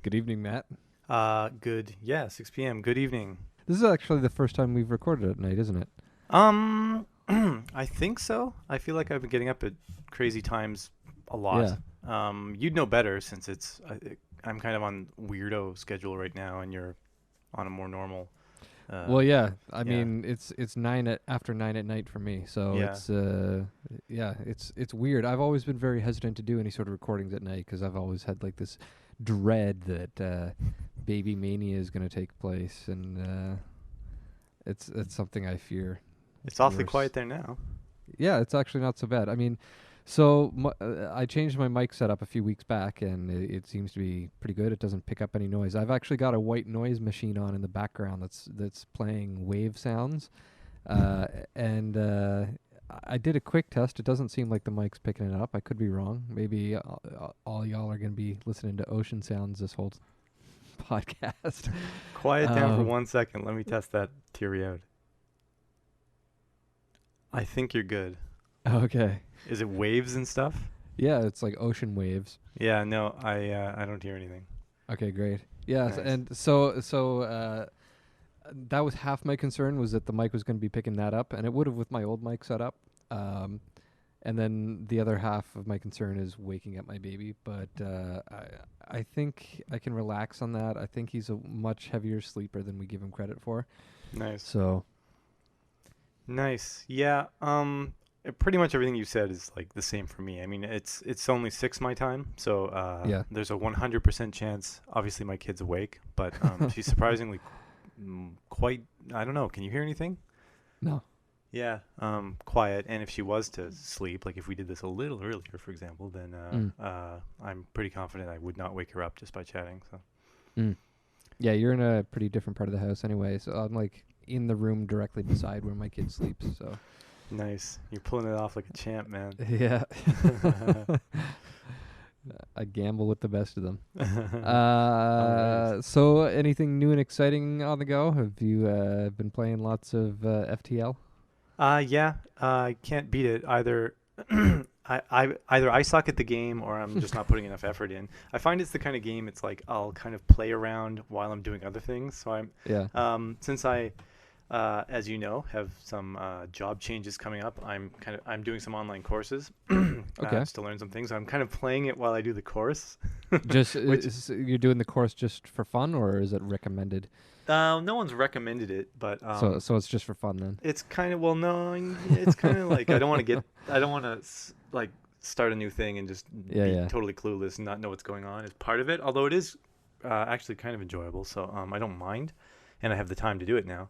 Good evening, Matt. Yeah, 6 p.m. Good evening. This is actually the first time we've recorded at night, isn't it? Um, I think so. I feel like I've been getting up at crazy times a lot. Yeah. You'd know better since I'm kind of on weirdo schedule right now, and you're on a more normal. Uh, Well, yeah. I yeah, mean, it's after 9 at night for me, so yeah. it's weird. I've always been very hesitant to do any sort of recordings at night because I've always had like this dread that baby mania is going to take place, and it's something I fear. It's It's the awfully worst. quiet there now. Yeah, it's actually not so bad. I mean, I changed my mic setup a few weeks back, and it seems to be pretty good. It doesn't pick up any noise. I've actually got a white noise machine on in the background that's playing wave sounds, uh, and I did a quick test. It doesn't seem like the mic's picking it up. I could be wrong. Maybe all y'all are going to be listening to ocean sounds this whole podcast. Quiet down for um, 1 second. Let me test that theory out. I think you're good. okay. Is it waves and stuff? Yeah, it's like ocean waves. Yeah, no, I don't hear anything. Okay, great. Yes, Nice. and so that was half my concern, was that the mic was going to be picking that up, and it would have with my old mic set up. Um, and then the other half of my concern is waking up my baby, but I think I can relax on that. I think he's a much heavier sleeper than we give him credit for. Nice. So Nice. Yeah. Pretty much everything you said is like the same for me. I mean, it's only 6 my time, so yeah, there's a 100% chance. Obviously, my kid's awake, but she's surprisingly quite. I don't know. Can you hear anything? no, Yeah. Quiet. And if she was to sleep, like if we did this a little earlier, for example, then mm, I'm pretty confident I would not wake her up just by chatting. So mm. Yeah, you're in a pretty different part of the house anyway. So I'm like in the room directly beside where my kid sleeps. So nice. You're pulling it off like a champ, man. yeah. I gamble with the best of them. All right. So anything new and exciting on the go? Have you been playing lots of FTL? Yeah, I can't beat it either. Either I suck at the game or I'm just not putting enough effort in. I find it's the kind of game it's like I'll kind of play around while I'm doing other things. So Yeah. since I, as you know, have some job changes coming up. I'm doing some online courses Okay. just to learn some things. I'm kind of playing it while I do the course, Just which you're doing the course just for fun, or is it recommended? no one's recommended it, but So it's just for fun then. it's kind of no, it's kind of like I don't want to like start a new thing and just Yeah, be yeah. totally clueless and not know what's going on as part of it. Although it is actually kind of enjoyable, so I don't mind, and I have the time to do it now.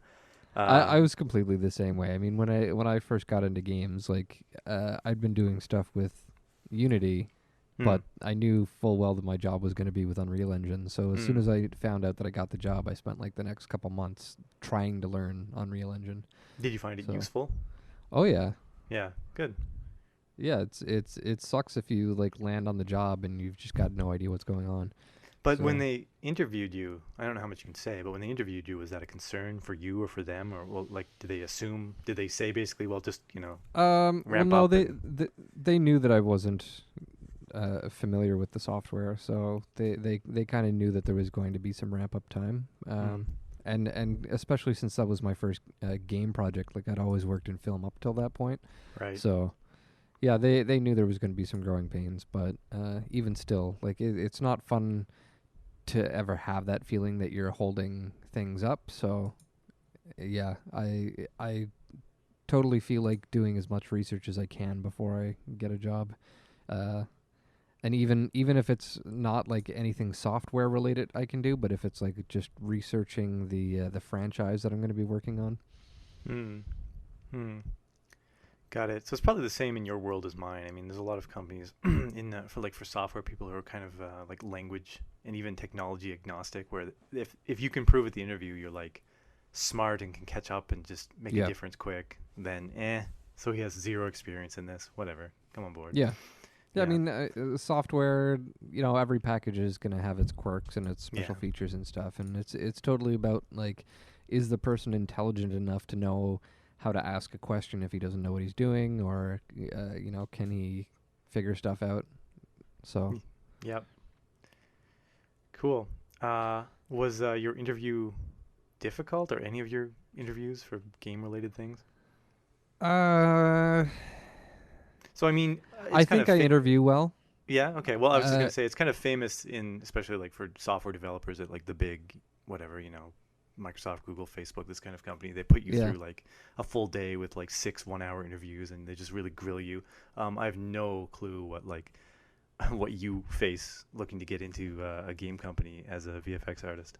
I was completely the same way. I mean, when I first got into games, like I'd been doing stuff with Unity, Hmm, but I knew full well that my job was going to be with Unreal Engine. So as soon hmm. as I found out that I got the job, I spent like the next couple months trying to learn Unreal Engine. Did you find it So, useful? oh yeah, Yeah, good. yeah. It sucks if you like land on the job and you've just got no idea what's going on. But when So, they interviewed you, I don't know how much you can say, but when they interviewed you, was that a concern for you or for them, or well, like, did they say basically, well, just well, ramp no, up and they knew that I wasn't familiar with the software, so they kind of knew that there was going to be some ramp up time. hmm, And especially since that was my first game project, like I'd always worked in film up till that point. right? So yeah, they knew there was going to be some growing pains, but even still, like it's not fun to ever have that feeling that you're holding things up. So yeah, I totally feel like doing as much research as I can before I get a job. Uh, and even if it's not like anything software related I can do, but if it's like just researching the franchise that I'm going to be working on. Hmm. Hmm. Got it. So it's probably the same in your world as mine. I mean, there's a lot of companies for software people who are kind of like language and even technology agnostic, where if you can prove at the interview you're like smart and can catch up and just make a Yeah. difference quick, then so he has zero experience in this. Whatever. Come on board. Yeah. Yeah, I Yeah. mean, software, every package is going to have its quirks and its Yeah. special features and stuff, and it's totally about like, is the person intelligent enough to know how to ask a question if he doesn't know what he's doing, or can he figure stuff out? So Y- Yep. Cool. Was your interview difficult, or any of your interviews for game-related things? Uh, So I mean, I it's kind think of I interview well. yeah. Okay. Well, I was just Uh, gonna say it's kind of famous in, especially like for software developers at like the big whatever, Microsoft, Google, Facebook, this kind of company. They put you yeah. through like a full day with like 6 1-hour interviews, and they just really grill you. I have no clue what like what you face looking to get into a game company as a VFX artist.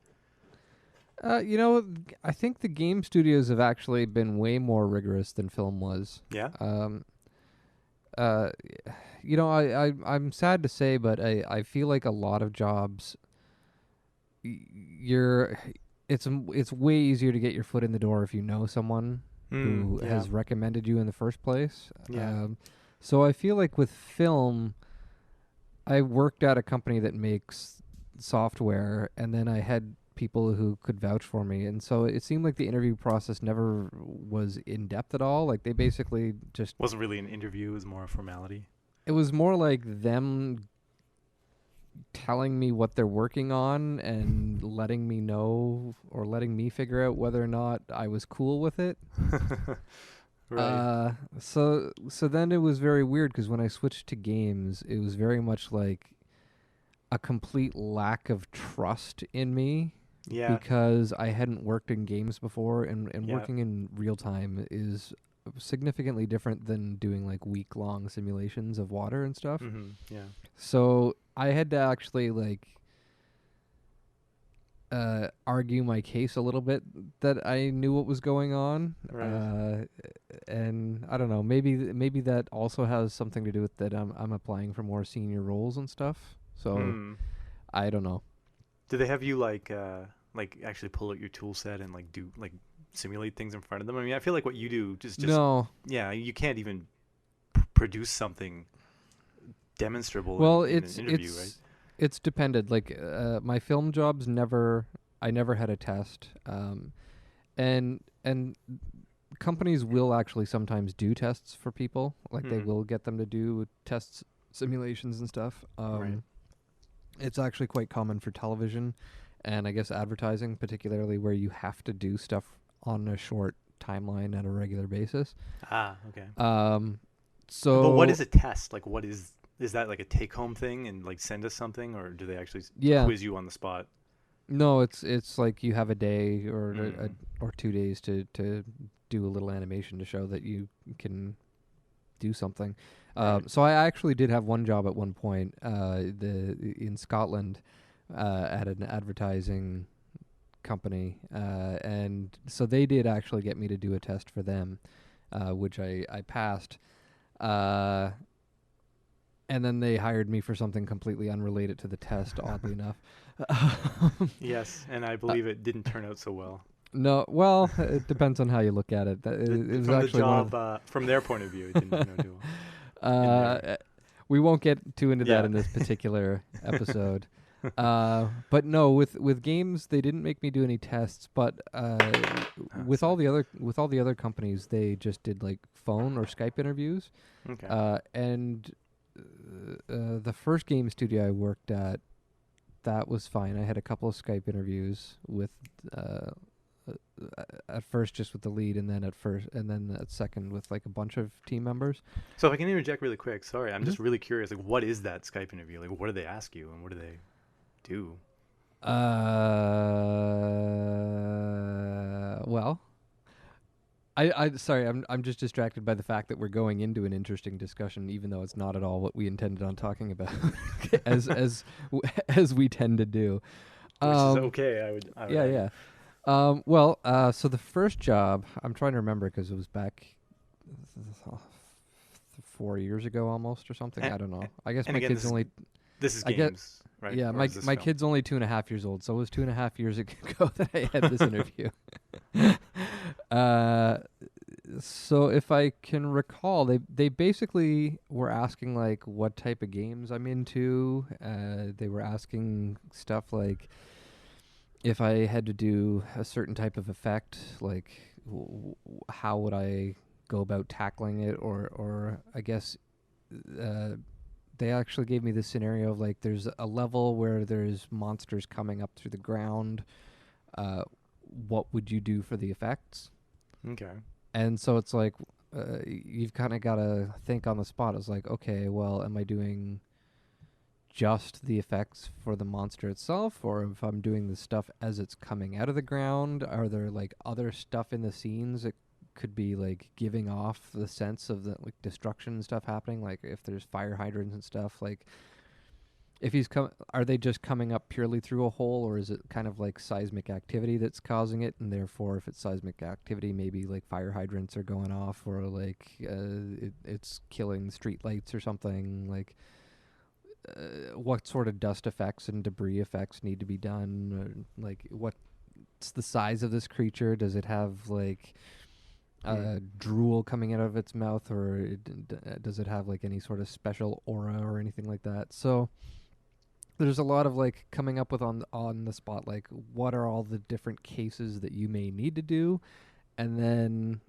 I think the game studios have actually been way more rigorous than film was. Yeah. Um, uh, I'm sad to say, but I feel like a lot of jobs, y- you're, it's way easier to get your foot in the door if you know someone who Yeah. has recommended you in the first place. Yeah. So I feel like with film, I worked at a company that makes software, and then I had people who could vouch for me, and so it seemed like the interview process never was in depth at all. Like they basically just, Wasn't really an interview; it was more a formality. it was more like them telling me what they're working on and letting me know or letting me figure out whether or not I was cool with it. Right. So then it was very weird because when I switched to games, it was very much like a complete lack of trust in me Yeah. because I hadn't worked in games before, and Yeah. working in real time is significantly different than doing like week long simulations of water and stuff. Yeah. So I had to actually like argue my case a little bit that I knew what was going on. Right. And I don't know, maybe that also has something to do with that I'm applying for more senior roles and stuff. So Hmm. I don't know. Do they have you like actually pull out your tool set and like do like simulate things in front of them? I mean, I feel like what you do just No. yeah, you can't even produce something demonstrable Well, in an interview, right? it's depended. Like my film jobs never I never had a test. And companies will actually sometimes do tests for people. Like they Hmm. will get them to do tests, simulations and stuff. Right. It's actually quite common for television and I guess advertising, particularly where you have to do stuff on a short timeline at a regular basis. Ah, okay. Um, But what is so a test? Like, what is that like a take-home thing and like send us something, or do they actually yeah, quiz you on the spot? no, it's like you have a day or Mm. or 2 days to do a little animation to show that you can do something. Right. So I actually did have one job at one point, in Scotland, at an advertising company, and so they did actually get me to do a test for them, which I passed. Uh, and then they hired me for something completely unrelated to the test, oddly enough. Yes, and I Uh, believe it didn't turn out so well. no, well, it depends on how you look at it. It was From the actually one of job, from their point of view, it didn't turn out too well. In uh, their uh, we won't get too into that yeah. in this particular episode. But no, with games, they didn't make me do any tests. But Ah, with sucks. all the other companies, they just did like phone or Skype interviews. Okay. And the first game studio I worked at, that was fine. I had a couple of Skype interviews with at first just with the lead, and then at second with like a bunch of team members. So if I can interject really quick, sorry, I'm Mhm. just really curious. Like, what is that Skype interview? Like, what do they ask you, and what do they do? Well, I sorry, I'm just distracted by the fact that we're going into an interesting discussion, even though it's not at all what we intended on talking about, as we tend to do. Which is Um, okay, I would yeah, argue. yeah. So the first job, I'm trying to remember because it was back 4 years ago almost or something. And, I don't know. I guess and my again, kid's only. this is I get games, right? Yeah, Or is this my film? kid's only 2.5 years old, so it was 2.5 years ago that I had this interview. uh, so if I can recall, they basically were asking like what type of games I'm into. They were asking stuff like if I had to do a certain type of effect, like how would I go about tackling it, or I guess uh, they actually gave me this scenario of like there's a level where there's monsters coming up through the ground. Uh, what would you do for the effects? Okay. And so it's like you've kind of got to think on the spot. It's like, okay, well, am I doing just the effects for the monster itself, or if I'm doing the stuff as it's coming out of the ground? Are there like other stuff in the scenes that could be like giving off the sense of the like destruction and stuff happening? Like if there's fire hydrants and stuff, like if are they just coming up purely through a hole, or is it kind of like seismic activity that's causing it? And therefore, if it's seismic activity, maybe like fire hydrants are going off, or like it's killing street lights or something. Like, what sort of dust effects and debris effects need to be done? Or, like, what's the size of this creature? Does it have like drool coming out of its mouth, or does it have like any sort of special aura or anything like that? So there's a lot of like coming up with on the spot, like what are all the different cases that you may need to do, and then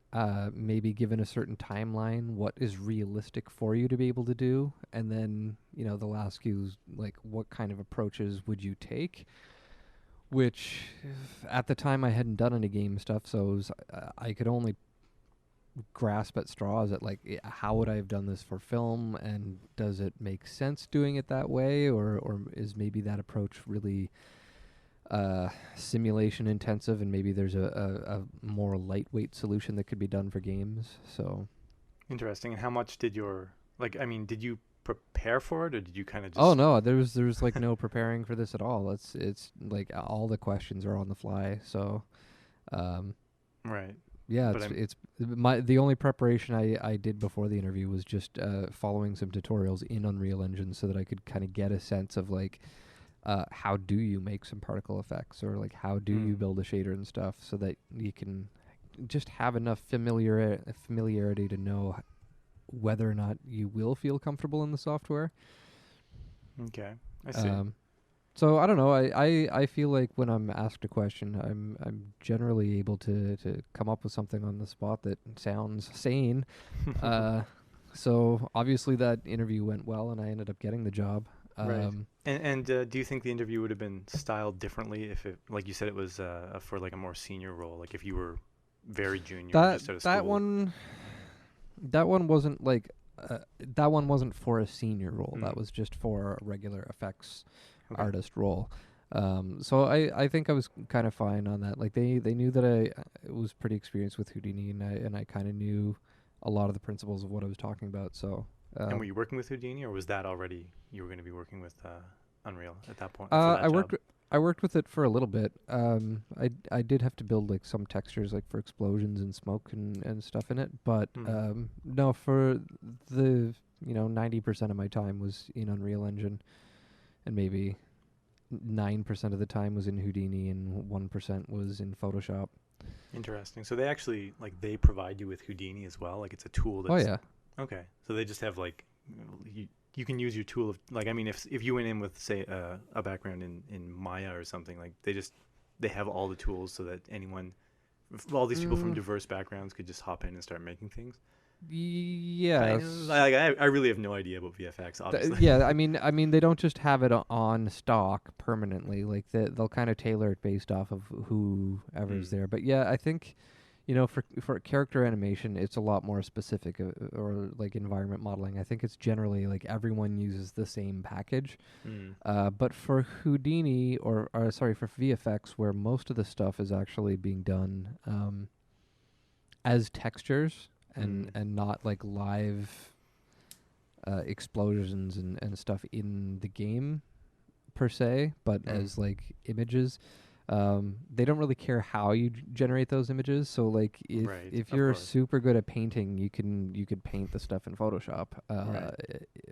maybe given a certain timeline, what is realistic for you to be able to do, and then they'll ask you like what kind of approaches would you take. Which at the time I hadn't done any game stuff, so I could only grasp at straws at like how would I have done this for film, and does it make sense doing it that way, or is maybe that approach really simulation intensive, and maybe there's a more lightweight solution that could be done for games. So Interesting. And how much did did you prepare for it, or did you kind of just? oh no, there's like no preparing for this at all. It's like all the questions are on the fly. So Right. yeah, But the only preparation I did before the interview was just following some tutorials in Unreal Engine so that I could kind of get a sense of like how do you make some particle effects, or like how do you build a shader and stuff, so that you can just have enough familiarity to know whether or not you will feel comfortable in the software. Okay, I see. So I don't know. I feel like when I'm asked a question, I'm generally able to come up with something on the spot that sounds sane. So obviously that interview went well, and I ended up getting the job. Right. And do you think the interview would have been styled differently if it, like you said, it was for like a more senior role, like if you were very junior, just out of school? That one wasn't like that one wasn't for a senior role. That was just for a regular effects artist role. So I think I was kind of fine on that. Like they knew that I was pretty experienced with Houdini, and I kind of knew a lot of the principles of what I was talking about. So and were you working with Houdini, or was that already you were going to be working with Unreal at that point for that job? I worked with it for a little bit. I did have to build like some textures like for explosions and smoke and stuff in it, but no, for the 90% of my time was in Unreal Engine, and maybe 9% of the time was in Houdini, and 1% was in Photoshop. Interesting. So they actually they provide you with Houdini as well. Like it's a tool that's. Oh yeah. Okay. So they just have like you can use your tool of if you went in with say a background in Maya or something, like they have all the tools so that all these people from diverse backgrounds could just hop in and start making things. Yeah. I really have no idea about VFX, obviously. Yeah, I mean, they don't just have it on stock permanently. Like they'll kind of tailor it based off of whoever's there. But yeah, I think, for character animation, it's a lot more specific, or like environment modeling. I think it's generally like everyone uses the same package. But for Houdini, or sorry, for VFX, where most of the stuff is actually being done as textures, and not like live explosions and stuff in the game per se, but as like images. They don't really care how you generate those images. So like if you're super good at painting, you could paint the stuff in Photoshop.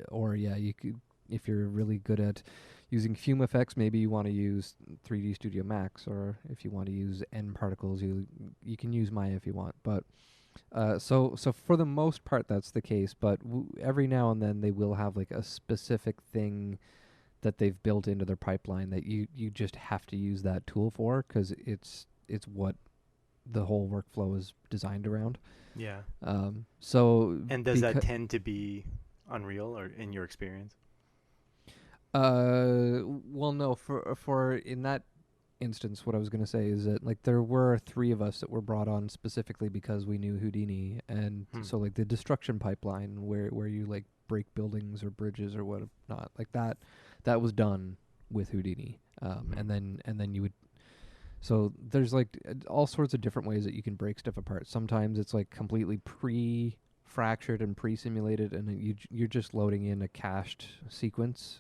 Or you could, if you're really good at using fume effects, maybe you want to use 3D Studio Max, or if you want to use N particles, you can use Maya if you want. But so for the most part, that's the case. But every now and then they will have like a specific thing that they've built into their pipeline that you just have to use that tool for, because it's what the whole workflow is designed around. Yeah. So and does that tend to be Unreal, or in your experience? Well, no, for in that instance, what I was going to say is that like there were three of us that were brought on specifically because we knew Houdini, and Hmm. so like the destruction pipeline where you like break buildings or bridges or whatnot, like that was done with Houdini, Hmm. and then you would. So there's like all sorts of different ways that you can break stuff apart. Sometimes it's like completely pre-fractured and pre-simulated, and then you're just loading in a cached sequence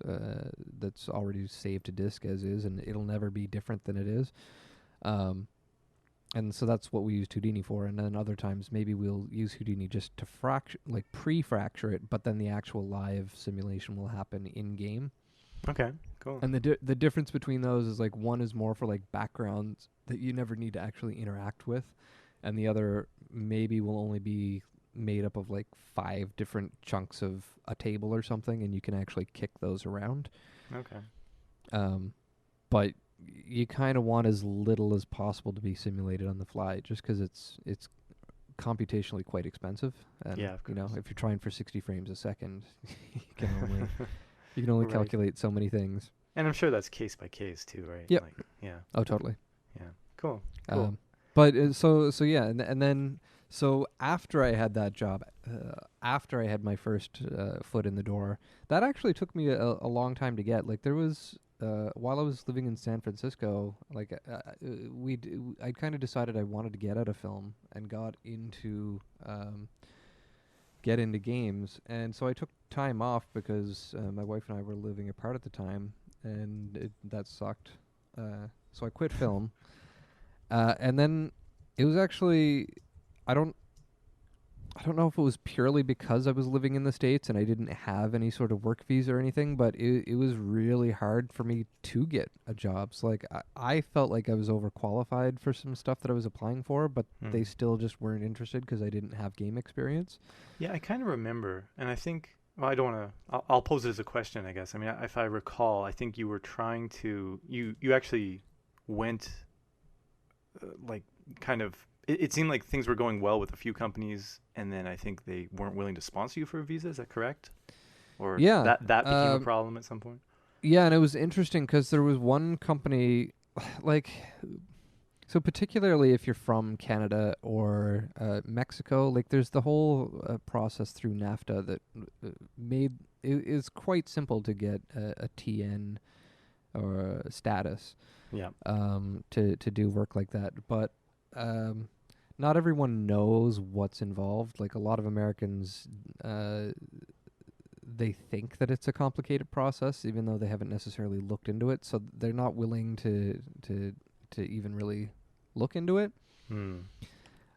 that's already saved to disk as is, and it'll never be different than it is. Um, and so that's what we use Houdini for. And then other times maybe we'll use Houdini just to fracture, like pre-fracture it, but then the actual live simulation will happen in game. Okay. Cool. And the difference between those is like one is more for like backgrounds that you never need to actually interact with, and the other maybe will only be made up of like five different chunks of a table or something, and you can actually kick those around. Okay. Um, but you kind of want as little as possible to be simulated on the fly, just because it's computationally quite expensive, and Yeah, of you know course. if you're trying for 60 frames a second, you can only Right. calculate so many things. And I'm sure that's case by case too, right? Yep. Like, yeah, Oh, totally. yeah. Cool. Cool. Um, but so yeah, and then so after I had that job, after I had my first foot in the door, that actually took me a long time to get. Like there was while I was living in San Francisco, like I kind of decided I wanted to get out of film and get into games, and so I took time off because my wife and I were living apart at the time, and that sucked. So I quit film. And then it was actually I don't I don't know if it was purely because I was living in the States and I didn't have any sort of work visa or anything, but it was really hard for me to get a job. So like I felt like I was overqualified for some stuff that I was applying for, but they Hmm. still just weren't interested because I didn't have game experience. Yeah, I kind of remember, and I think. Well, I don't want to. I'll pose it as a question, I guess. I mean, if I recall, I think you were trying to. You actually went like kind of. It seemed like things were going well with a few companies, and then I think they weren't willing to sponsor you for a visa. Is that correct? Or Yeah. that became a problem at some point? Yeah, and it was interesting because there was one company, like, so particularly if you're from Canada or Mexico, like there's the whole process through NAFTA that made it is quite simple to get a TN or a status Yeah. to do work like that. But um, not everyone knows what's involved. Like a lot of Americans, they think that it's a complicated process, even though they haven't necessarily looked into it. So they're not willing to even really look into it. Hmm.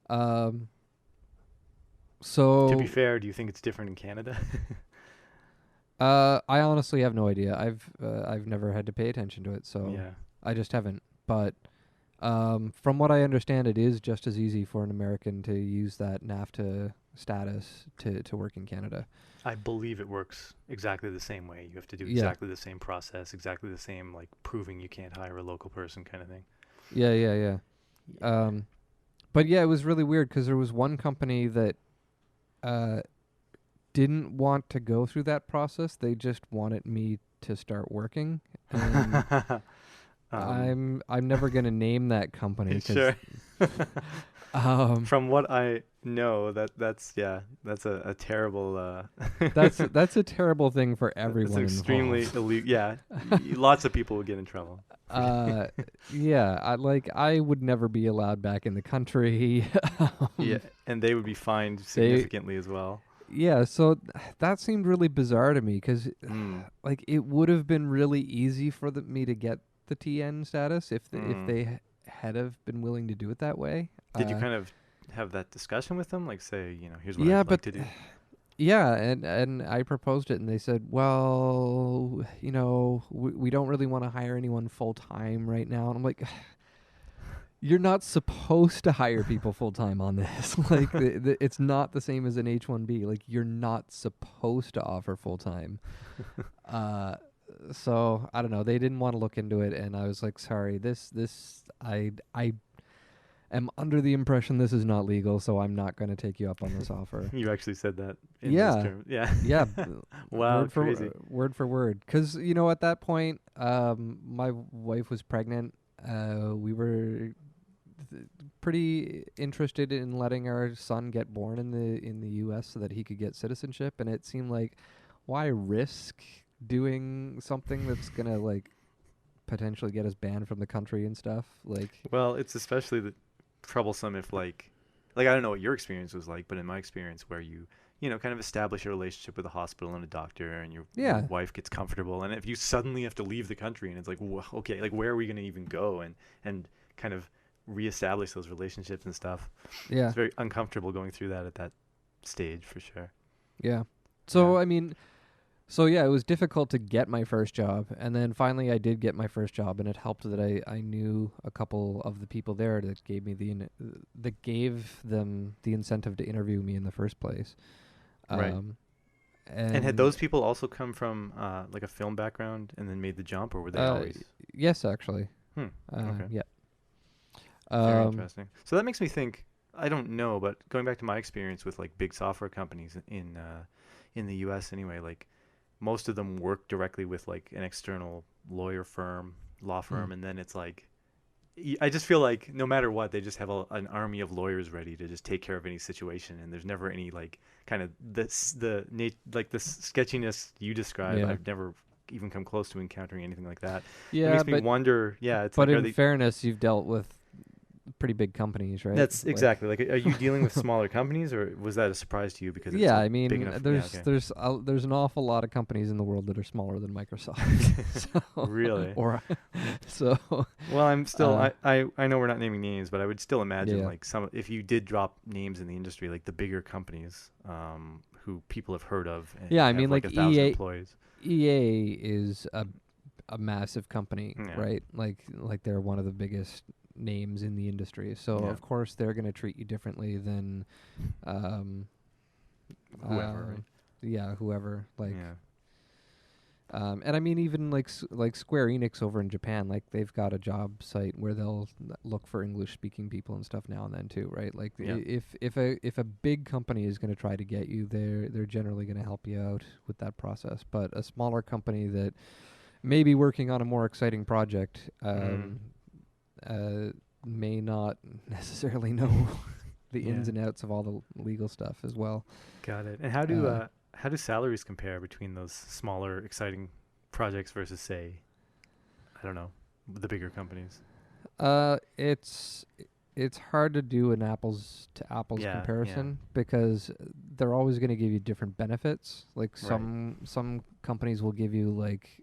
Um, To be so fair, do you think it's different in Canada? I honestly have no idea. I've never had to pay attention to it, so Yeah. I just haven't. But from what I understand, it is just as easy for an American to use that NAFTA status to work in Canada. I believe it works exactly the same way. You have to do Yeah, exactly the same process, exactly the same like proving you can't hire a local person kind of thing. yeah. Yeah. Um, but yeah, it was really weird because there was one company that uh, didn't want to go through that process. They just wanted me to start working, and um, I'm never gonna name that company because sure. um, From what I know, that's yeah, that's a terrible that's a terrible thing for it's everyone extremely involved. illegal. Yeah, lots of people would get in trouble. uh, yeah, I would never be allowed back in the country. Yeah, um, and they would be fined they significantly as well. Yeah, so that seemed really bizarre to me because, Mm. like, it would have been really easy for me to get the TN status if Mm. they had have been willing to do it that way. Did you kind of have that discussion with them? Like, say, here's what Yeah, I'd like but to do. yeah, and I proposed it, and they said, well, we don't really want to hire anyone full time right now. And I'm like, you're not supposed to hire people full time on this. Like, it's not the same as an H-1B. Like, you're not supposed to offer full time. Uh, so I don't know. They didn't want to look into it, and I was like, sorry, this I am under the impression this is not legal, so I'm not going to take you up on this offer. You actually said that in those Yeah, terms. Yeah. yeah, Wow, crazy. word for word. Because at that point, my wife was pregnant. We were pretty interested in letting our son get born in the U.S. so that he could get citizenship, and it seemed like, why risk doing something that's gonna like potentially get us banned from the country and stuff? Like, Well, it's especially troublesome if like I don't know what your experience was like, but in my experience where you kind of establish a relationship with a hospital and a doctor and your yeah, wife gets comfortable, and if you suddenly have to leave the country and it's like okay, like where are we going to even go and kind of reestablish those relationships and stuff. yeah, It's very uncomfortable going through that at that stage for sure. yeah. Yeah. So I mean, so yeah, it was difficult to get my first job, and then finally I did get my first job, and it helped that I knew a couple of the people there that gave me that gave them the incentive to interview me in the first place. Right. Um, And had and those people also come from like a film background and then made the jump, or were they uh, always? yes, actually, Hmm. Okay. yeah. Very Um, interesting. So that makes me think. I don't know, but going back to my experience with like big software companies in the U.S. anyway, like most of them work directly with like an external law mm, firm, and then it's like I just feel like no matter what, they just have an army of lawyers ready to just take care of any situation, and there's never any like kind of like the sketchiness you describe. yeah, I've never even come close to encountering anything like that. It yeah, makes me wonder. Yeah, it's but like are in they? fairness, you've dealt with pretty big companies, right? That's Like, exactly like. Are you dealing with smaller companies, or was that a surprise to you because it's yeah, a I big mean, enough? Yeah. there's Okay. there's there's an awful lot of companies in the world that are smaller than Microsoft. so, Really? or so, Well, I'm still. uh, I know we're not naming names, but I would still imagine yeah, like some if you did drop names in the industry, like the bigger companies, who people have heard of yeah. and I have mean, like like 1,000 employees. EA is a massive company, Yeah. right? Like they're one of the biggest names in the industry. So Yeah. of course they're going to treat you differently than um Whoever, right? yeah, whoever like Yeah. and I mean even like like Square Enix over in Japan, like they've got a job site where they'll look for English speaking people and stuff now and then too, right? Like Yeah. if a big company is going to try to get you, they're generally going to help you out with that process. But a smaller company that may be working on a more exciting project Mm. uh, may not necessarily know the ins Yeah. and outs of all the legal stuff as well. Got it. And Uh, how do salaries compare between those smaller exciting projects versus say I don't know the bigger companies? it's hard to do an apples to apples Yeah. Yeah. comparison because they're always going to give you different benefits. Like Right. some companies will give you like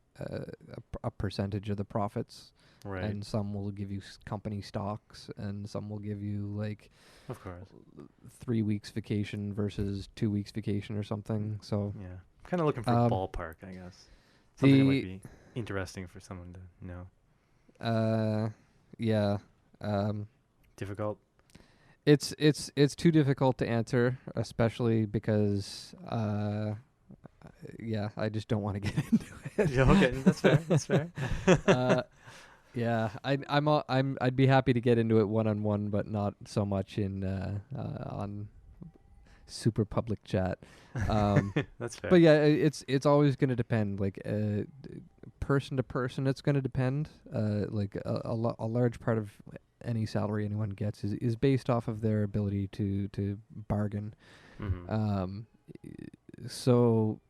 a percentage of the profits, Right. and some will give you company stocks, and some will give you like Of course. 3 weeks vacation versus 2 weeks vacation or something. So Yeah. Kind of looking for a um, ballpark, I guess. Something that might the be interesting for someone to know. uh, yeah, um, Difficult. it's too difficult to answer, especially because yeah, I just don't want to get into it. Yeah. Okay. That's fair. That's fair. uh, yeah, I'd be happy to get into it one on one, but not so much in on super public chat. That's But fair. yeah, it's always going to depend. Like person to person, it's going to depend. Like a large part of any salary anyone gets is based off of their ability to bargain. Mm-hmm. Um, so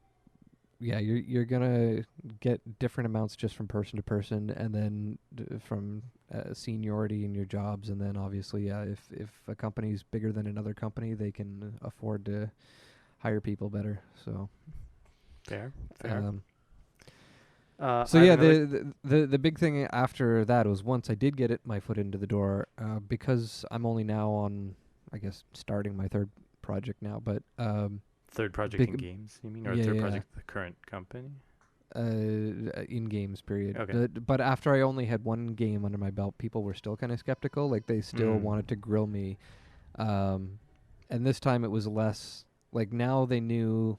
yeah, you're gonna get different amounts just from person to person, and then from seniority in your jobs, and then obviously, yeah, if a company's bigger than another company, they can afford to hire people better. So, Fair. Fair. um, I have yeah, another. the big thing after that was once I did get my foot into the door, because I'm only now on, I guess, starting my third project now, but Third project in big games, you mean, or yeah third yeah project with the current company? in games period. Okay. But after I only had one game under my belt, people were still kind of skeptical. Like they still Mm. wanted to grill me, um, and this time it was less like now they knew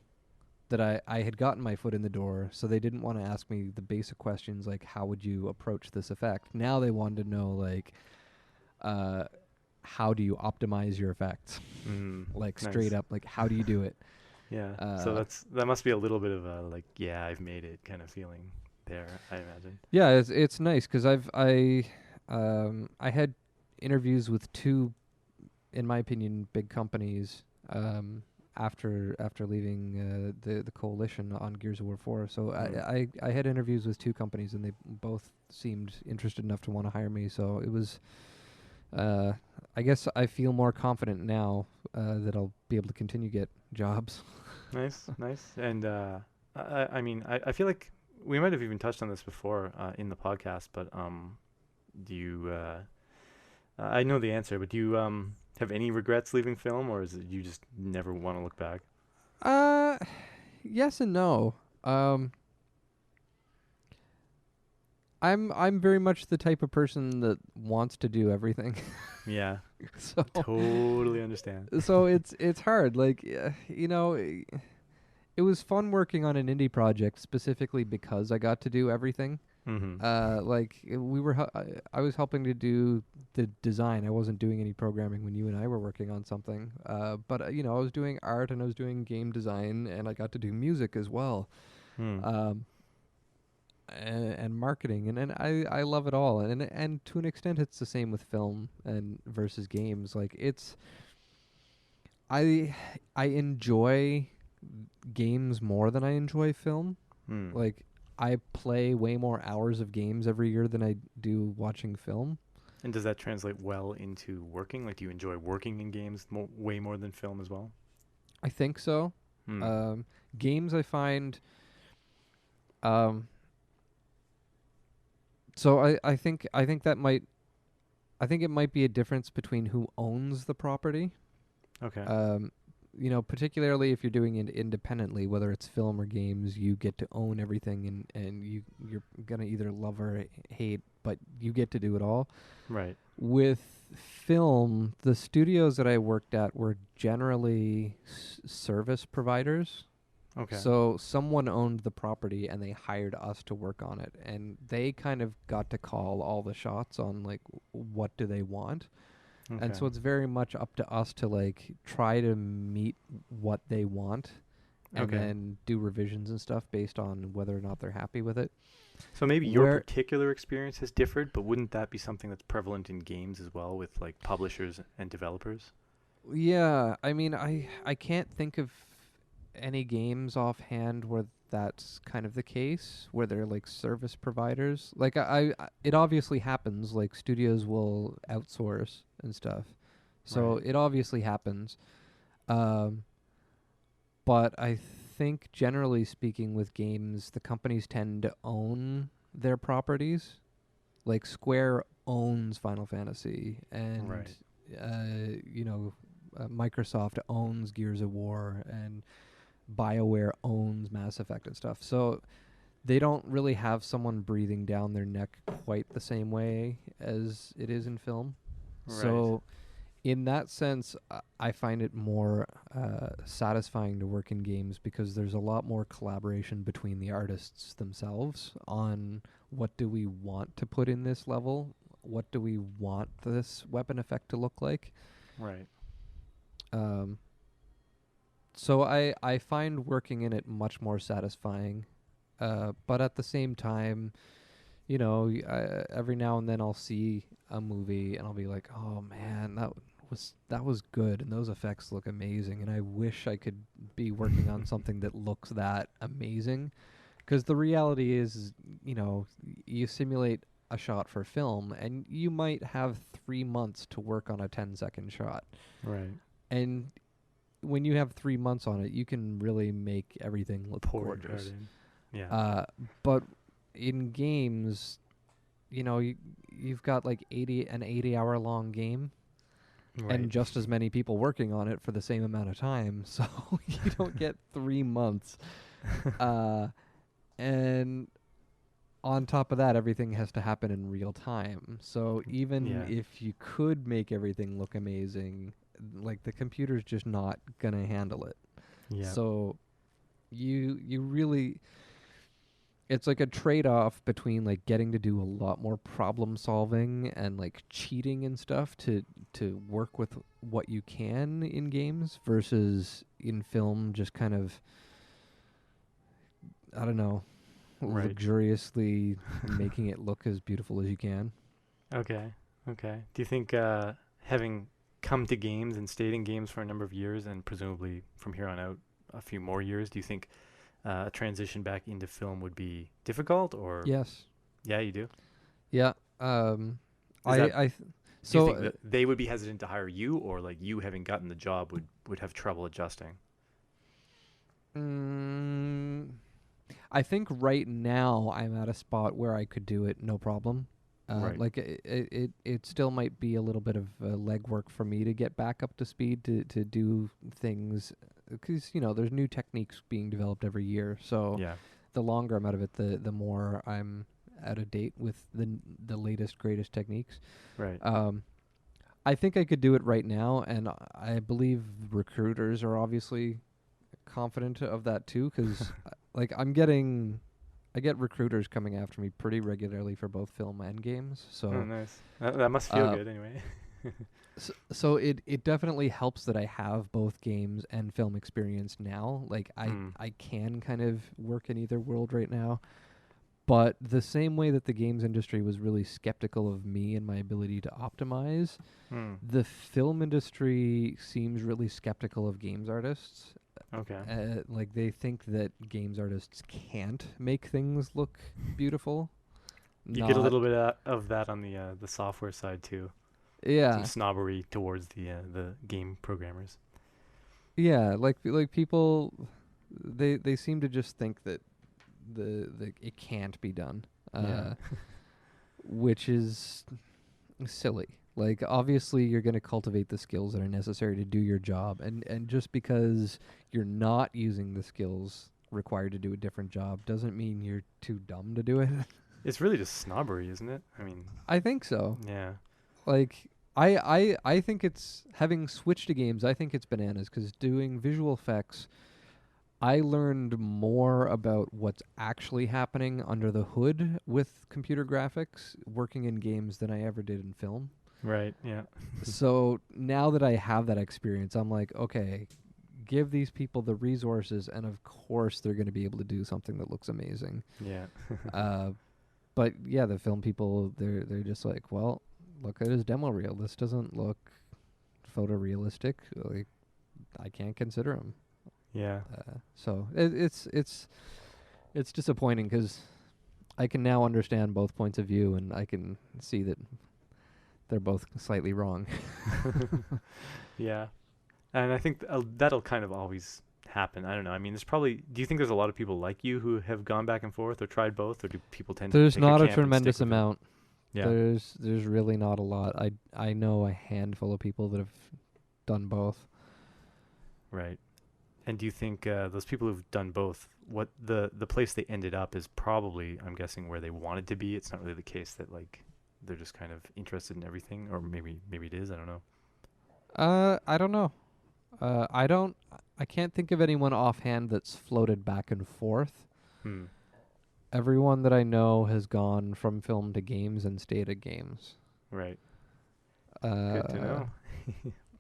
that I had gotten my foot in the door, so they didn't want to ask me the basic questions like how would you approach this effect. Now they wanted to know like uh, how do you optimize your effects? Like straight Nice. up, like how do you do it? Yeah. So Uh, that must be a little bit of a like, yeah, I've made it kind of feeling there, I imagine. yeah, it's nice because I had interviews with two, in my opinion, big companies after leaving the coalition on Gears of War 4. So Mm. I had interviews with two companies, and they both seemed interested enough to want to hire me. So it was. I guess I feel more confident now that I'll be able to continue get jobs. Nice, nice. And I mean, I feel like we might have even touched on this before in the podcast, but do you? I know the answer, but do you have any regrets leaving film, or is it you just never want to look back? Uh, yes and no. Um, I'm very much the type of person that wants to do everything. Yeah, so totally understand. it's hard. Like it was fun working on an indie project specifically because I got to do everything. Mm-hmm. Like we were, I was helping to do the design. I wasn't doing any programming when you and I were working on something. But I was doing art and I was doing game design, and I got to do music as well. Hmm. Um, and marketing, and I love it all. And to an extent, it's the same with film and versus games. Like I I enjoy games more than I enjoy film. Hmm. Like I play way more hours of games every year than I do watching film. And does that translate well into working? Like, do you enjoy working in games way more than film as well? I think so. Hmm. Um, Games I find. Um, so I think that might I think it might be a difference between who owns the property. Okay. Um, particularly if you're doing it independently, whether it's film or games, you get to own everything, and you're gonna either love or hate, but you get to do it all. Right. With film, the studios that I worked at were generally service providers. Okay. So someone owned the property and they hired us to work on it, and they kind of got to call all the shots on like what do they want. And Okay. so it's very much up to us to like try to meet what they want and Okay. then do revisions and stuff based on whether or not they're happy with it. So maybe your Where particular experience has differed, but wouldn't that be something that's prevalent in games as well with like publishers and developers? Yeah, I mean, I can't think of any games offhand where that's kind of the case, where they're like service providers. Like it obviously happens. Like studios will outsource and stuff, so Right. it obviously happens. Um, but I think generally speaking, with games, the companies tend to own their properties. Like Square owns Final Fantasy, and Right. Microsoft owns Gears of War, and BioWare owns Mass Effect and stuff. So they don't really have someone breathing down their neck quite the same way as it is in film. Right. So in that sense, I find it more satisfying to work in games because there's a lot more collaboration between the artists themselves on what do we want to put in this level, what do we want this weapon effect to look like. Right. Um, so I find working in it much more satisfying, but at the same time, every now and then I'll see a movie and I'll be like, oh man, that was good, and those effects look amazing, and I wish I could be working on something that looks that amazing. Because the reality is, you simulate a shot for film, and you might have 3 months to work on a 10-second shot, Right. and when you have 3 months on it, you can really make everything look Pour your heart gorgeous. in. Yeah. But in games, you've got like 80 hour long game Right. and just as many people working on it for the same amount of time. So you don't get 3 months. Uh, and on top of that, everything has to happen in real time. So even Yeah. if you could make everything look amazing, like the computer's just not gonna handle it. Yeah. So you really it's like a trade-off between like getting to do a lot more problem solving and like cheating and stuff to work with what you can in games versus in film just kind of, I don't know, Right. luxuriously making it look as beautiful as you can. Okay. Okay. Do you think having come to games and stayed in games for a number of years, and presumably from here on out a few more years, do you think a transition back into film would be difficult? Or Yes. yeah, you do. Yeah. Um Is that I Do you so think that they would be hesitant to hire you, or like you having gotten the job would have trouble adjusting? mm, I think right now I'm at a spot where I could do it no problem. Right. Like it still might be a little bit of legwork for me to get back up to speed to do things, because there's new techniques being developed every year. So Yeah. the longer I'm out of it, the more I'm out of date with the latest greatest techniques. Right. Um, I think I could do it right now, and I believe recruiters are obviously confident of that too, because like I get recruiters coming after me pretty regularly for both film and games. Oh, So, nice. That must feel uh, good anyway. so it definitely helps that I have both games and film experience now. Like Hmm. I can kind of work in either world right now. But the same way that the games industry was really skeptical of me and my ability to optimize, Hmm. the film industry seems really skeptical of games artists. Okay. Like they think that games artists can't make things look beautiful. You get a Not, little bit of that on the software side too. Some yeah, snobbery towards the game programmers. yeah. Like people, they seem to just think that the it can't be done, Yeah. which is silly. Like obviously you're going to cultivate the skills that are necessary to do your job, and just because you're not using the skills required to do a different job doesn't mean you're too dumb to do it. It's really just snobbery, isn't it? I mean, I think so. yeah. Like I think it's, having switched to games, I think it's bananas, cuz doing visual effects I learned more about what's actually happening under the hood with computer graphics working in games than I ever did in film. Right. Yeah. So now that I have that experience, I'm like, okay, give these people the resources, and of course they're going to be able to do something that looks amazing. Yeah. Uh, but yeah, the film people, they're just like, well, look at his demo reel. This doesn't look photorealistic. Like, I can't consider him. Yeah. So it's disappointing, because I can now understand both points of view, and I can see that they're both slightly wrong. Yeah. And I think that'll kind of always happen. I don't know. I mean, there's probably. Do you think there's a lot of people like you who have gone back and forth or tried both, or do people tend to There's pick a not a camp and stick tremendous with it? amount. Yeah. There's really not a lot. I know a handful of people that have done both. Right. And do you think those people who've done both, what the place they ended up is probably, I'm guessing, where they wanted to be? It's not really the case that like they're just kind of interested in everything, or maybe it is. I don't know. I don't know. I don't. I can't think of anyone offhand that's floated back and forth. Hmm. Everyone that I know has gone from film to games and stayed at games. Right. Good to Uh,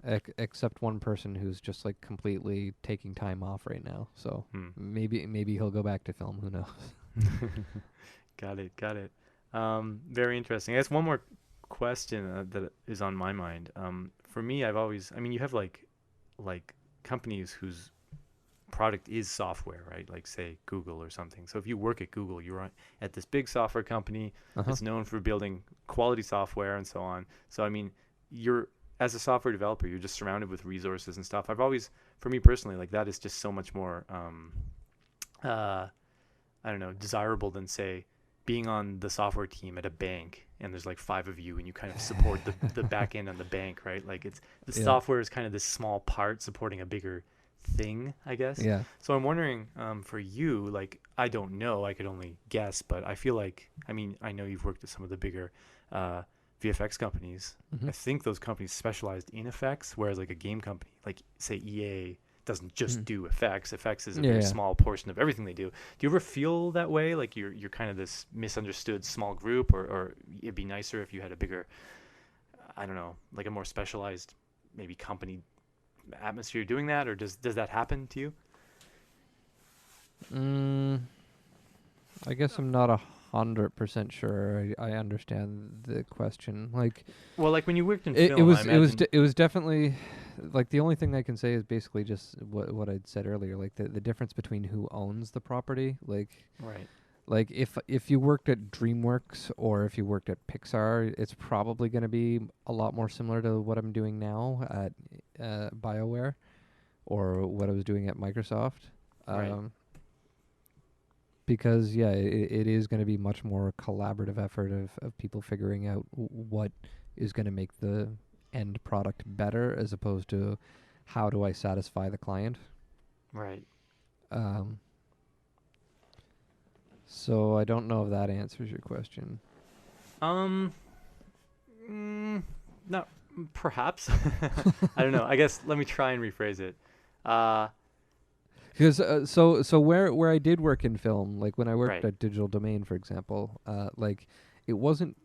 know. except one person who's just like completely taking time off right now. So Hmm. maybe he'll go back to film. Who knows? Got it. Got it. Very interesting. I guess one more question that is on my mind. For me, I mean, you have like companies whose product is software, right? Like say Google or something. So if you work at Google, at this big software company Uh huh. that's known for building quality software and so on. So I mean, you're as a software developer, you're just surrounded with resources and stuff. For me personally, like that is just so much more uh, I don't know, desirable than say being on the software team at a bank and there's like five of you and you kind of support the back end on the bank, right? Like it's the Yeah. software is kind of this small part supporting a bigger thing, I guess. Yeah. So I'm wondering, for you, like I don't know, I could only guess, but I feel like, I mean, I know you've worked at some of the bigger uh, VFX companies. Hmm. I think those companies specialized in effects, whereas like a game company, like say EA, doesn't just Mm. do effects. Effects is a Yeah, very yeah. small portion of everything they do. Do you ever feel that way? Like you're kind of this misunderstood small group, or it'd be nicer if you had a bigger, I don't know, like a more specialized maybe company atmosphere doing that, or does that happen to you? Mm, I guess I'm not 100% sure. I understand the question. Like, Well, like when you worked in it film, I was imagine. it was definitely like the only thing I can say is basically just what I'd said earlier. Like the difference between who owns the property. Right. Like if you worked at DreamWorks or if you worked at Pixar, it's probably going to be a lot more similar to what I'm doing now at BioWare or what I was doing at Microsoft. Right. Um, because yeah, it is going to be much more collaborative effort of people figuring out what is going to make the end product better as opposed to how do I satisfy the client. Right. Um, so I don't know if that answers your question. Um. Mm, not perhaps. I don't know. I guess let me try and rephrase it. Uh. Because so where I did work in film, like when I worked Right. at Digital Domain, for example, like it wasn't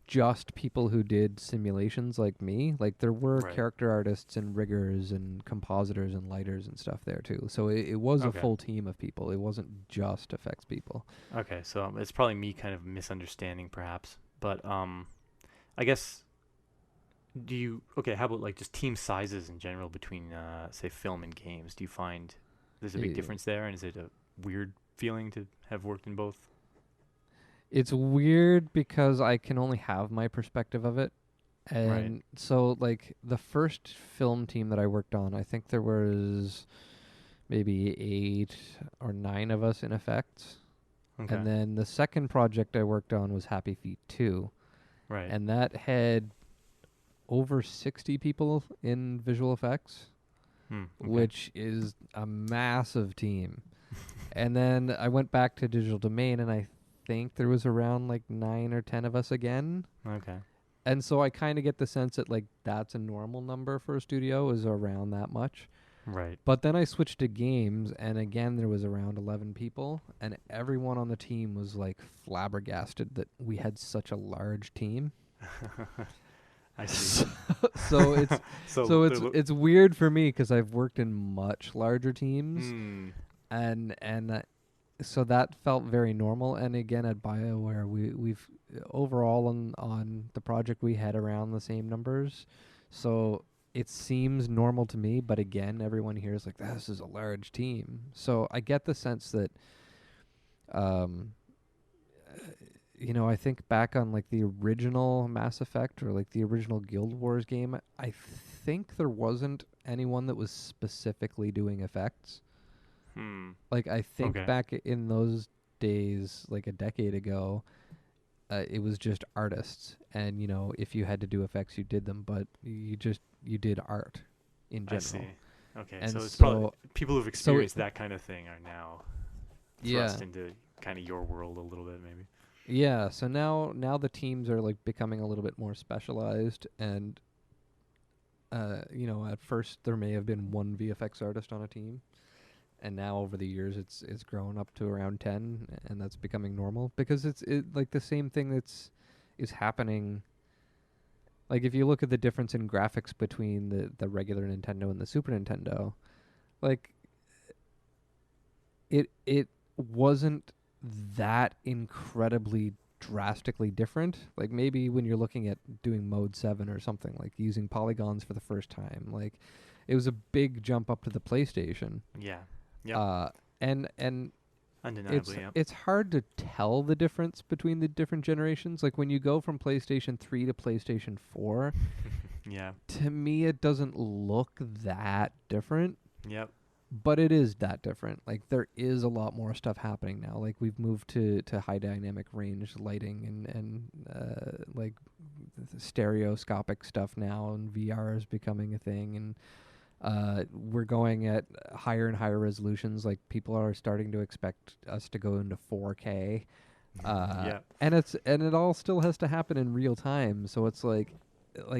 just people who did simulations like me. Like there were Right. character artists and riggers and compositors and lighters and stuff there too. So it was a Okay. full team of people. It wasn't just effects people. Okay. So it's probably me kind of misunderstanding, perhaps. But I guess do you okay? How about like just team sizes in general between say film and games? Do you find there's a big I difference there, and is it a weird feeling to have worked in both? It's weird because I can only have my perspective of it. Right. And so like the first film team that I worked on, I think there was maybe 8 or 9 of us in effects. Okay. And then the second project I worked on was Happy Feet 2, Right. and that had over 60 people in visual effects, Hmm. Okay. which is a massive team. And then I went back to Digital Domain, and I think there was around like 9 or 10 of us again. Okay. And so I kind of get the sense that like that's a normal number for a studio is around that much. Right. But then I switched to games, and again there was around 11 people, and everyone on the team was like flabbergasted that we had such a large team. I see. so, so it's So so they're it's it's weird for me because I've worked in much larger teams, hmm. and so that felt very normal. And again at BioWare, we've overall on the project we had around the same numbers, so it seems normal to me. But again, everyone here is like, this is a large team. So I get the sense that, um, I think back on like the original Mass Effect or like the original Guild Wars game. I think there wasn't anyone that was specifically doing effects. Hmm. Like I think Okay. back in those days, like a decade ago, it was just artists, and if you had to do effects, you did them, but you did art in I see. general. Okay. And So it's probably so people who've so experienced that kind of thing are now yeah, thrust into kind of your world a little bit, maybe. yeah. So now the teams are like becoming a little bit more specialized, and at first there may have been one VFX artist on a team, and now over the years it's grown up to around 10, and that's becoming normal because it like the same thing is happening. Like if you look at the difference in graphics between the regular Nintendo and the Super Nintendo, like it wasn't that incredibly drastically different. Like maybe when you're looking at doing mode 7 or something, like using polygons for the first time, like it was a big jump up to the PlayStation. Yeah. Yep. Uh and it's Undeniably. Yep. it's hard to tell the difference between the different generations. Like when you go from PlayStation 3 to PlayStation 4, Yeah. to me it doesn't look that different, Yep. but it is that different. Like there is a lot more stuff happening now. Like we've moved to high dynamic range lighting and like stereoscopic stuff now, and VR is becoming a thing, and we're going at higher and higher resolutions. Like people are starting to expect us to go into 4K, Yeah. and it all still has to happen in real time. So it's like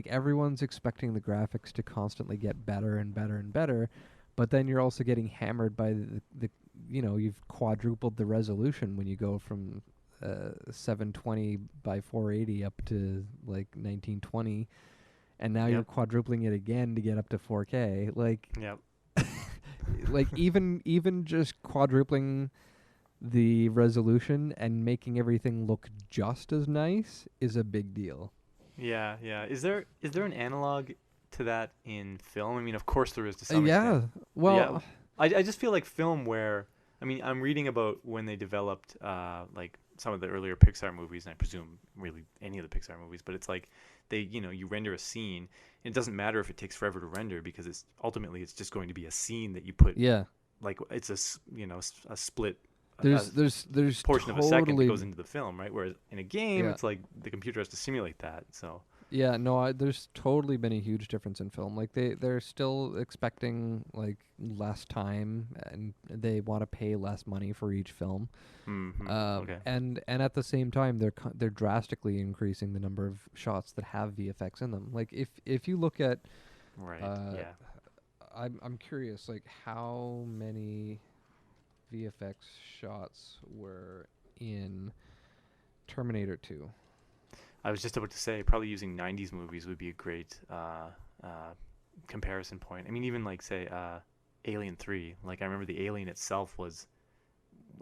everyone's expecting the graphics to constantly get better and better and better, but then you're also getting hammered by the you've quadrupled the resolution when you go from 720 by 480 up to like 1920, and now you're Yep. quadrupling it again to get up to 4K. Like Yep. like even just quadrupling the resolution and making everything look just as nice is a big deal. Yeah, yeah. Is there an analog to that in film? I mean, of course there is to some Yeah. extent. Yeah. Well, I just feel like film where I mean, I'm reading about when they developed like some of the earlier Pixar movies, and I presume really any of the Pixar movies, but it's like you render a scene, and it doesn't matter if it takes forever to render because it's ultimately it's just going to be a scene that you put yeah. like it's a split There's portion of a second that totally goes into the film, right? Whereas in a game, yeah. it's like the computer has to simulate that. So Yeah, no, there's totally been a huge difference in film. Like they're still expecting like less time, and they want to pay less money for each film. Okay. And at the same time, they're drastically increasing the number of shots that have VFX in them. Like if you look at, Right. uh, Yeah. I'm curious, like how many VFX shots were in Terminator 2. I was just about to say probably using 90s movies would be a great comparison point. I mean, even like say Alien 3. Like I remember the Alien itself was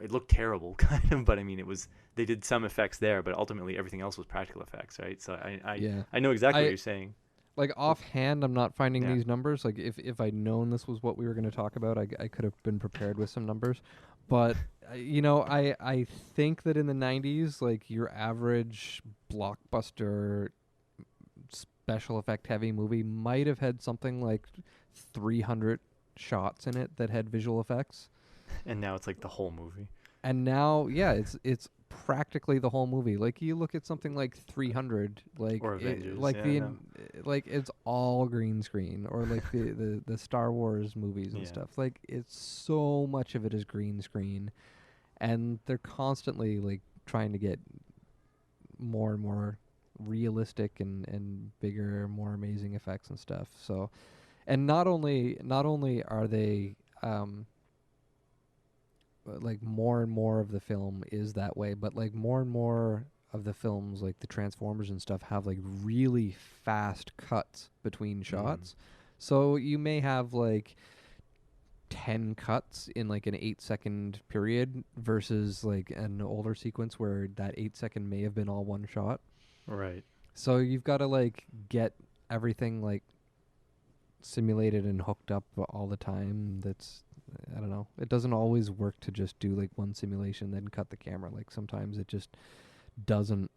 it looked terrible kind of, but I mean it was they did some effects there, but ultimately everything else was practical effects, right? So Yeah. I know exactly what I you're saying. like offhand, I'm not finding Yeah. these numbers. Like if I'd known this was what we were going to talk about, I could have been prepared with some numbers. But I think that in the 90s, like your average blockbuster special effect heavy movie might have had something like 300 shots in it that had visual effects. And now it's like the whole movie. And now, yeah, it's practically the whole movie. Like you look at something like 300, like Or Avengers. like Yeah, no. like it's all green screen, or like the Star Wars movies and Yeah. stuff. Like it's so much of it is green screen, and they're constantly like trying to get more and more realistic and bigger, more amazing effects and stuff. So, and not only are they like more and more of the film is that way, but like more and more of the films, like the Transformers and stuff, have like really fast cuts between Mm. shots. So you may have like 10 cuts in like an 8-second period versus like an older sequence where that 8 second may have been all one shot. Right. So you've got to like get everything like simulated and hooked up all the time. That's I don't know. It doesn't always work to just do like one simulation then cut the camera. Like sometimes it just doesn't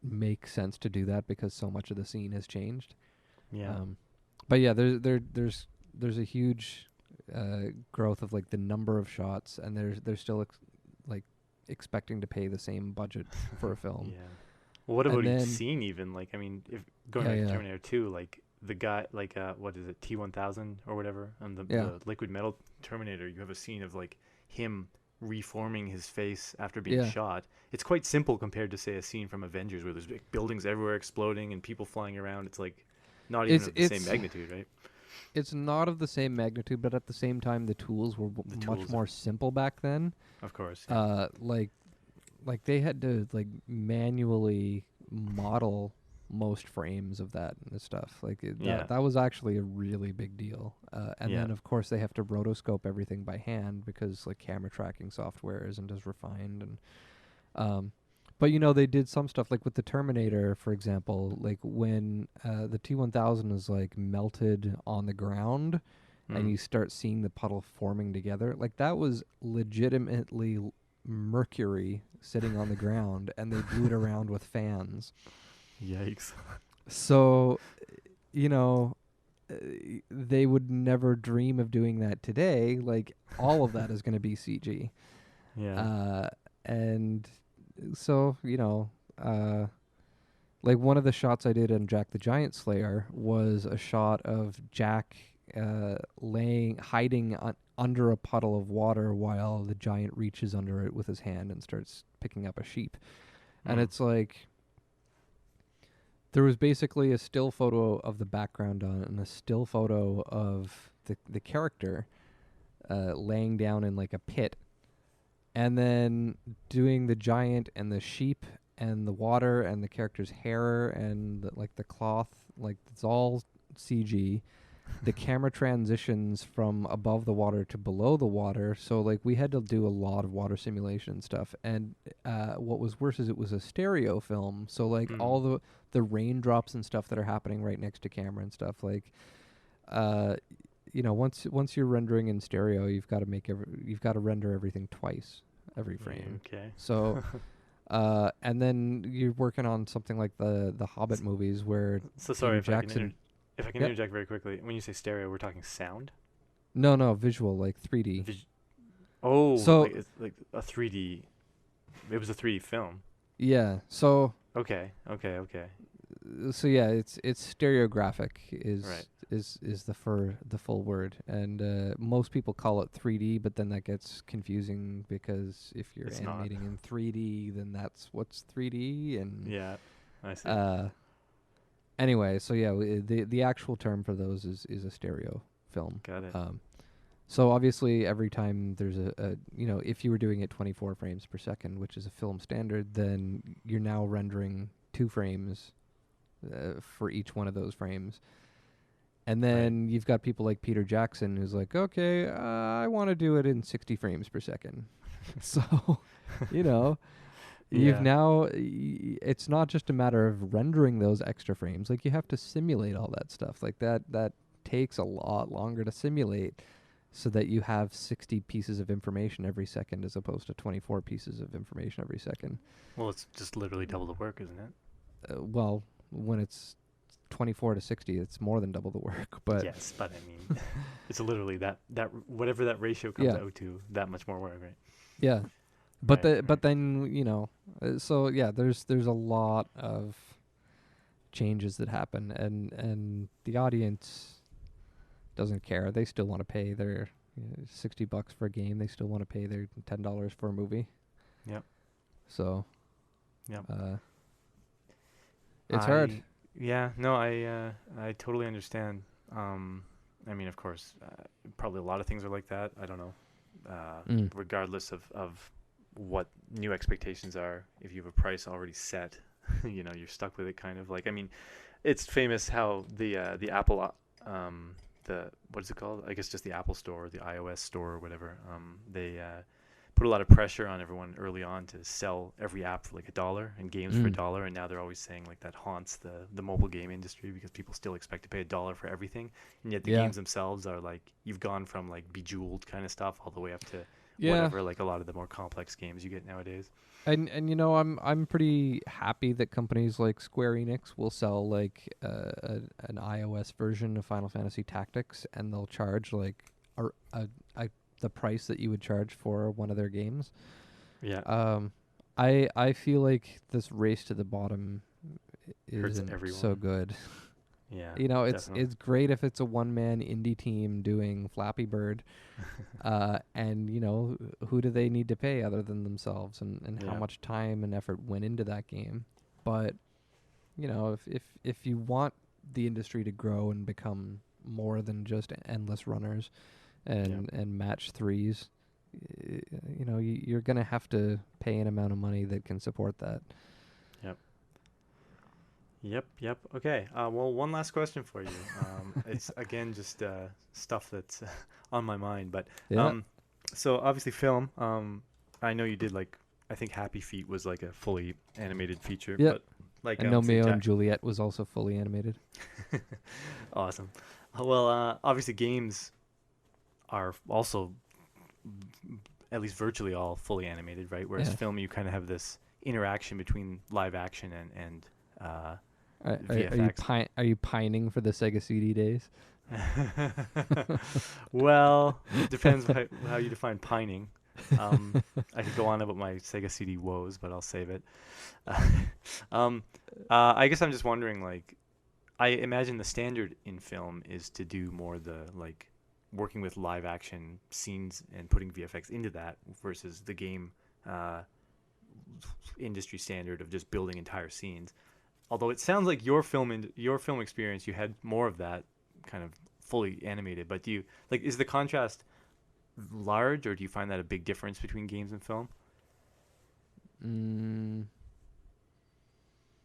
make sense to do that because so much of the scene has changed. Yeah. But yeah, there's a huge growth of like the number of shots, and they're still like expecting to pay the same budget for a film. Yeah. Well, what And about each then scene even? Like, I mean, if going yeah, back to yeah, Terminator 2, like the guy, like what is it, T-1000 or whatever, on yeah, the liquid metal Terminator, you have a scene of like him reforming his face after being yeah. shot. It's quite simple compared to say a scene from Avengers where there's big buildings everywhere exploding and people flying around. It's like not even It's of the same it's magnitude, right? it's not of the same magnitude, but at the same time, the tools were The much tools more simple back then. of course. Yeah. Like they had to like manually model most frames of that and stuff. Like Yeah. that was actually a really big deal. And Yeah. then of course they have to rotoscope everything by hand because like camera tracking software isn't as refined. And but they did some stuff like with the Terminator, for example, like when the T-1000 is like melted on the ground and Mm. you start seeing the puddle forming together, like that was legitimately mercury sitting on the ground, and they blew it around with fans. Yikes. So, you know, uh, they would never dream of doing that today. Like all of that is going to be CG. Yeah. And so, like one of the shots I did on Jack the Giant Slayer was a shot of Jack hiding under a puddle of water while the giant reaches under it with his hand and starts picking up a sheep. And Mm. it's like there was basically a still photo of the background on it and a still photo of the character laying down in like a pit, and then doing the giant and the sheep and the water and the character's hair and like the cloth, like it's all CG. The camera transitions from above the water to below the water, so like we had to do a lot of water simulation stuff. And what was worse is it was a stereo film, so like Mm. all the raindrops and stuff that are happening right next to camera and stuff, like once you're rendering in stereo, you've got to render everything twice every frame. Okay. So and then you're working on something like the Hobbit movies where So sorry Peter Jackson. if I can Yep. interject very quickly. When you say stereo, we're talking sound. No, visual, like 3D. Oh, So like it's like a 3D. It was a 3D film. yeah, Okay. so yeah, it's stereographic Right. is the full word, and most people call it 3D, but then that gets confusing because if you're It's not. animating in 3D, then that's what's 3D, and Yeah, I see. anyway, so yeah, the actual term for those is a stereo film. Got it. So obviously, every time there's if you were doing it 24 frames per second, which is a film standard, then you're now rendering 2 frames for each one of those frames. And then you've got people like Peter Jackson who's like, okay, I want to do it in 60 frames per second. So, you've Yeah. now, it's not just a matter of rendering those extra frames. Like, you have to simulate all that stuff. Like, that takes a lot longer to simulate so that you have 60 pieces of information every second as opposed to 24 pieces of information every second. Well, it's just literally double the work, isn't it? Well, when it's 24 to 60, it's more than double the work. But yes, but I mean, it's literally that whatever that ratio comes out to, that much more work, right? yeah, but Right. but then so yeah, there's a lot of changes that happen, and the audience doesn't care. They still want to pay their $60 for a game. They still want to pay their $10 for a movie. Yep. So Yep. it's hard. Yeah. No, I totally understand. I mean, of course, probably a lot of things are like that. I don't know. Regardless of what new expectations are, if you have a price already set, you're stuck with it. Kind of like, I mean, it's famous how the Apple what is it called? I guess just the Apple Store, the iOS Store, or whatever. They put a lot of pressure on everyone early on to sell every app for like $1 and games for $1, and now they're always saying like that haunts the mobile game industry because people still expect to pay $1 for everything, and yet the games themselves are like, you've gone from like Bejeweled kind of stuff all the way up to whatever, like a lot of the more complex games you get nowadays. And I'm pretty happy that companies like Square Enix will sell like an iOS version of Final Fantasy Tactics, and they'll charge like the price that you would charge for one of their games. Yeah. I feel like this race to the bottom Hurts isn't everyone. so good. Yeah. It's great if it's a one-man indie team doing Flappy Bird, and who do they need to pay other than themselves, and how much time and effort went into that game. But if you want the industry to grow and become more than just endless runners and match threes, you're gonna have to pay an amount of money that can support that. Yep. Okay. Well, one last question for you. It's again just stuff that's on my mind. But so obviously film. I know you did like, I think Happy Feet was like a fully animated feature. Yeah. But like and Romeo and Juliet was also fully animated. Awesome. Well, obviously games are also at least virtually all fully animated, right? Whereas film, you kind of have this interaction between live action and VFX. Are you pining for the Sega CD days? Well, it depends how you define pining. I could go on about my Sega CD woes, but I'll save it. I guess I'm just wondering, like, I imagine the standard in film is to do more the like working with live action scenes and putting VFX into that versus the game industry standard of just building entire scenes. Although it sounds like your film experience, you had more of that kind of fully animated. But do you like is the contrast large, or do you find that a big difference between games and film? Mm,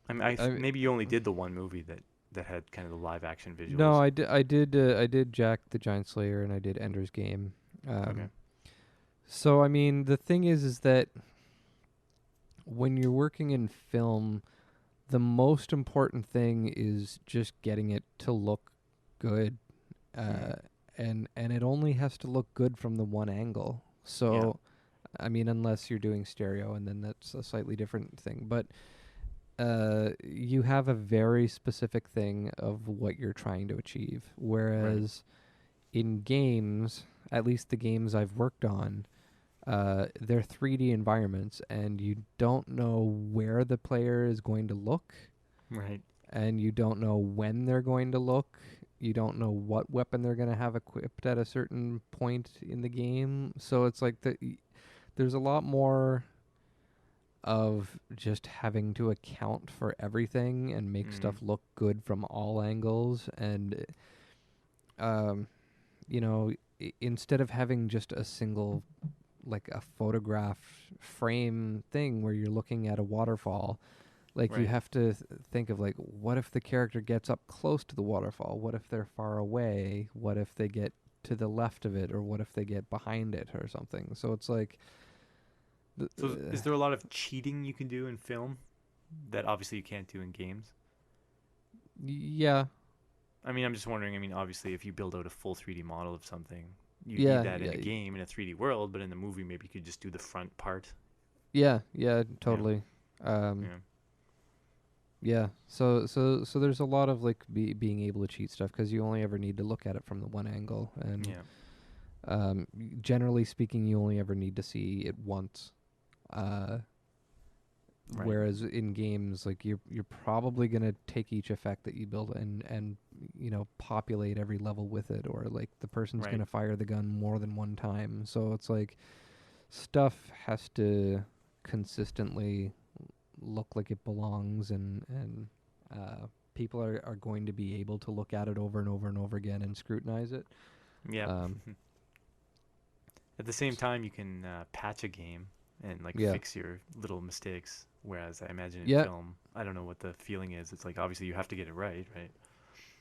I mean, I maybe you only did the one movie that had kind of the live action no, visuals. I did Jack the Giant Slayer and I did Ender's Game. Okay. So I mean, the thing is that when you're working in film, the most important thing is just getting it to look good, Hmm. uh, and it only has to look good from the one angle. Yeah. So, I mean, unless you're doing stereo, and then that's a slightly different thing. But you have a very specific thing of what you're trying to achieve. Right. Whereas in games, at least the games I've worked on, they're 3D environments, and you don't know where the player is going to look, Right. and you don't know when they're going to look. You don't know what weapon they're going to have equipped at a certain point in the game. So it's like there's a lot more of just having to account for everything and make stuff Mm. look good from all angles. And um, you know, instead of having just a single, like a photograph frame thing where you're looking at a waterfall, like you Right. have to think of, like, what if the character gets up close to the waterfall, what if they're far away, what if they get to the left of it, or what if they get behind it or something. So it's like So is there a lot of cheating you can do in film that obviously you can't do in games? yeah, I mean, I'm just wondering. I mean, obviously, if you build out a full 3D model of something, you need yeah, that in yeah, a game in a 3D world. But in the movie, maybe you could just do the front part. yeah, Yeah. totally. um Yeah. yeah, so there's a lot of, like, being able to cheat stuff because you only ever need to look at it from the one angle. And Yeah. generally speaking, you only ever need to see it once. uh Right. Whereas in games, like, you're probably gonna take each effect that you build and populate every level with it, or like the person's Right. gonna fire the gun more than one time. So it's like stuff has to consistently look like it belongs, and people are going to be able to look at it over and over and over again and scrutinize it. Yep. Um, At the same s- time, you can patch a game and like yeah, fix your little mistakes. Whereas I imagine in yeah. film, I don't know what the feeling is. It's like obviously you have to get it right, right?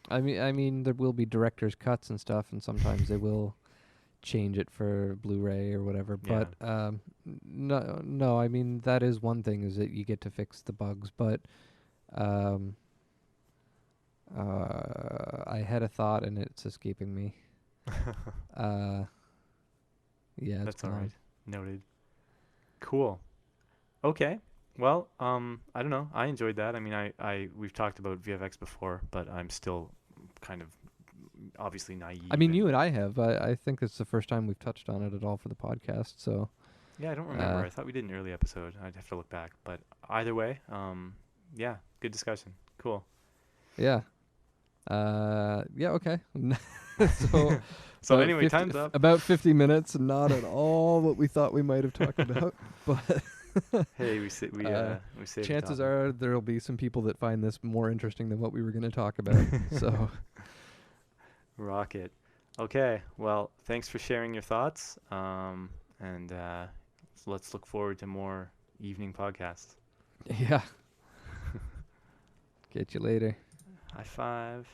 I mean, there will be director's cuts and stuff, and sometimes they will change it for Blu-ray or whatever. Yeah. But no. I mean, that is one thing, is that you get to fix the bugs. But um, I had a thought and it's escaping me. Uh, yeah, it's That's all right. gone. Noted. Cool. Okay. Well, I don't know. I enjoyed that. I mean, we've talked about VFX before, but I'm still kind of obviously I naive mean, you and and I have. I think it's the first time we've touched on it at all for the podcast. So, yeah, I don't remember. uh, I thought we did an early episode. I'd have to look back, but either way, yeah, good discussion. Cool. yeah. Yeah, okay. So So anyway, time's up. about 50 minutes, not at all what we thought we might have talked about. But Hey, uh, we saved the chances topic. are there'll be some people that find this more interesting than what we were going to talk about. So, Rocket. Okay. Well, thanks for sharing your thoughts. And so let's look forward to more evening podcasts. yeah. Catch you later. High five.